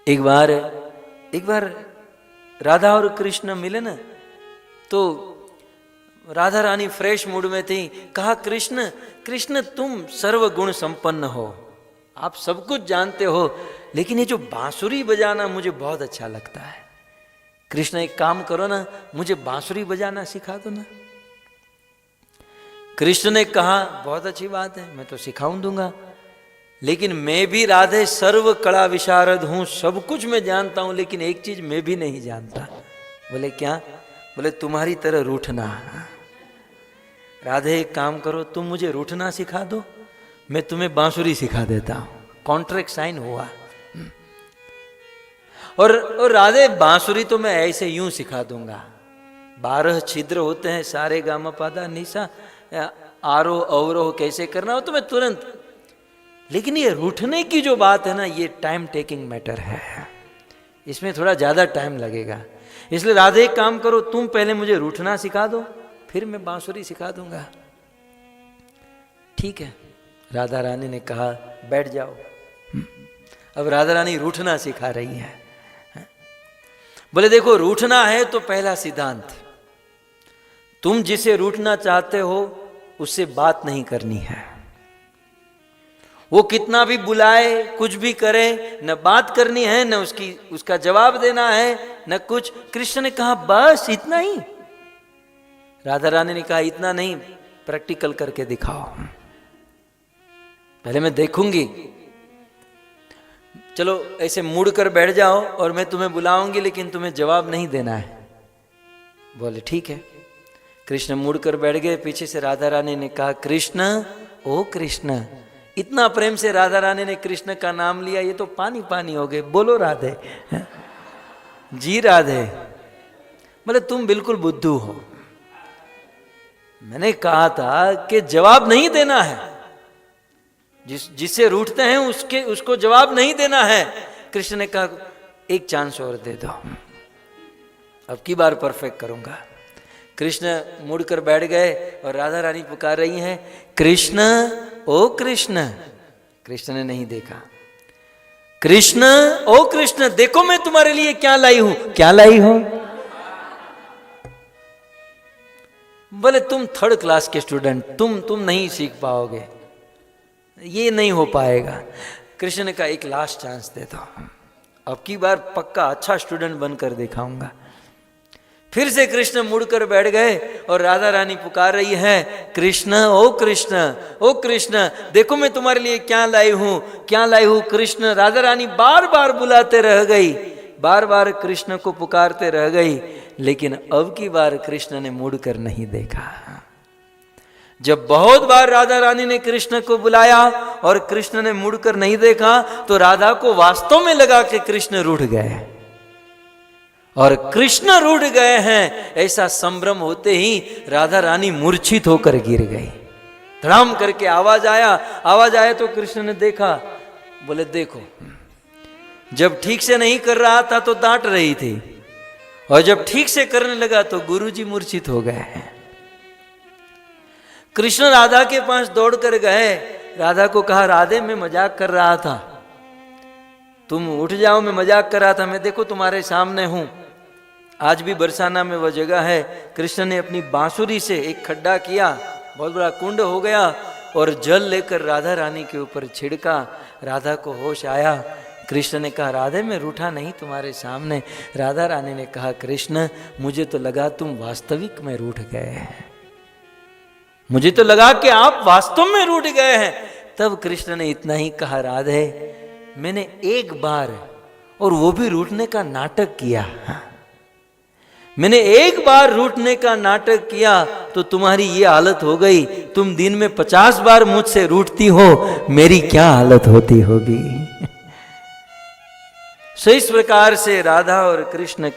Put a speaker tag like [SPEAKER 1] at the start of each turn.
[SPEAKER 1] एक बार राधा और कृष्ण मिले ना, तो राधा रानी फ्रेश मूड में थी। कहा, कृष्ण कृष्ण तुम सर्वगुण संपन्न हो, आप सब कुछ जानते हो, लेकिन ये जो बांसुरी बजाना मुझे बहुत अच्छा लगता है। कृष्ण एक काम करो ना, मुझे बांसुरी बजाना सिखा दो ना। कृष्ण ने कहा, बहुत अच्छी बात है, मैं तो सिखाऊं दूंगा, लेकिन मैं भी राधे सर्व कला विशारद हूं, सब कुछ मैं जानता हूं, लेकिन एक चीज मैं भी नहीं जानता। बोले क्या? बोले तुम्हारी तरह रूठना। राधे एक काम करो, तुम मुझे रूठना सिखा दो, मैं तुम्हें बांसुरी सिखा देता हूं। कॉन्ट्रैक्ट साइन हुआ। और राधे बांसुरी तो मैं ऐसे यूं सिखा दूंगा। 12 छिद्र होते हैं, सारे गामा पादा निशा, आरोह अवरोह कैसे करना हो तो मैं तुरंत। लेकिन ये रूठने की जो बात है ना, ये टाइम टेकिंग मैटर है, इसमें थोड़ा ज्यादा टाइम लगेगा। इसलिए राधे एक काम करो, तुम पहले मुझे रूठना सिखा दो, फिर मैं बांसुरी सिखा दूंगा। ठीक है, राधा रानी ने कहा, बैठ जाओ। अब राधा रानी रूठना सिखा रही है। बोले देखो, रूठना है तो पहला सिद्धांत, तुम जिसे रूठना चाहते हो उससे बात नहीं करनी है। वो कितना भी बुलाए, कुछ भी करे, न बात करनी है, न उसका जवाब देना है, न कुछ। कृष्ण ने कहा, बस इतना ही? राधा रानी ने कहा, इतना नहीं, प्रैक्टिकल करके दिखाओ, पहले मैं देखूंगी। चलो ऐसे मुड़ कर बैठ जाओ और मैं तुम्हें बुलाऊंगी, लेकिन तुम्हें जवाब नहीं देना है। बोले ठीक है। कृष्ण मुड़ कर बैठ गए। पीछे से राधा रानी ने कहा, कृष्ण, ओ कृष्ण। इतना प्रेम से राधा रानी ने कृष्ण का नाम लिया, ये तो पानी पानी हो गए। बोलो राधे, जी राधे। बोले तुम बिल्कुल बुद्धू हो, मैंने कहा था कि जवाब नहीं देना है, जिससे रूठते हैं उसको जवाब नहीं देना है। कृष्ण ने कहा, एक चांस और दे दो, अब की बार परफेक्ट करूंगा। कृष्ण मुड़कर बैठ गए और राधा रानी पुकार रही हैं, कृष्ण, ओ कृष्ण। कृष्ण ने नहीं देखा। कृष्ण, ओ कृष्ण, देखो मैं तुम्हारे लिए क्या लाई हूं। क्या लाई हो? बोले तुम 3rd क्लास के स्टूडेंट, तुम नहीं सीख पाओगे, ये नहीं हो पाएगा। कृष्ण ने कहा, एक लास्ट चांस दे दो, अब की बार पक्का अच्छा स्टूडेंट बनकर दिखाऊंगा। फिर से कृष्ण मुड़कर बैठ गए और राधा रानी पुकार रही है, कृष्ण, ओ कृष्ण, ओ कृष्ण, देखो मैं तुम्हारे लिए क्या लाई हूं, क्या लाई हूं। कृष्ण, राधा रानी बार बार बुलाते रह गई, बार बार कृष्ण को पुकारते रह गई, लेकिन अब की बार कृष्ण ने मुड़कर नहीं देखा। जब बहुत बार राधा रानी ने कृष्ण को बुलाया और कृष्ण ने मुड़कर नहीं देखा, तो राधा को वास्तव में लगा कि कृष्ण रूठ गए, और कृष्ण रूठ गए हैं ऐसा संभ्रम होते ही राधा रानी मूर्छित होकर गिर गई। धड़ाम करके आवाज आया तो कृष्ण ने देखा। बोले देखो, जब ठीक से नहीं कर रहा था तो डांट रही थी, और जब ठीक से करने लगा तो गुरुजी मूर्छित हो गए हैं। कृष्ण राधा के पास दौड़ कर गए, राधा को कहा, राधे मैं मजाक कर रहा था, तुम उठ जाओ, मैं मजाक कर रहा था, मैं देखो तुम्हारे सामने हूं। आज भी बरसाना में वह जगह है। कृष्ण ने अपनी बांसुरी से एक खड्डा किया, बहुत बड़ा कुंड हो गया, और जल लेकर राधा रानी के ऊपर छिड़का। राधा को होश आया। कृष्ण ने कहा, राधे मैं रूठा नहीं तुम्हारे सामने। राधा रानी ने कहा, कृष्ण मुझे तो लगा तुम वास्तविक में रूठ गए हैं, मुझे तो लगा कि आप वास्तव में रूठ गए हैं। तब कृष्ण ने इतना ही कहा, राधे मैंने एक बार, और वो भी रूठने का नाटक किया, मैंने एक बार रूठने का नाटक किया तो तुम्हारी ये हालत हो गई। तुम दिन में 50 बार मुझसे रूठती हो, मेरी क्या हालत होती होगी। सो इस प्रकार से राधा और कृष्ण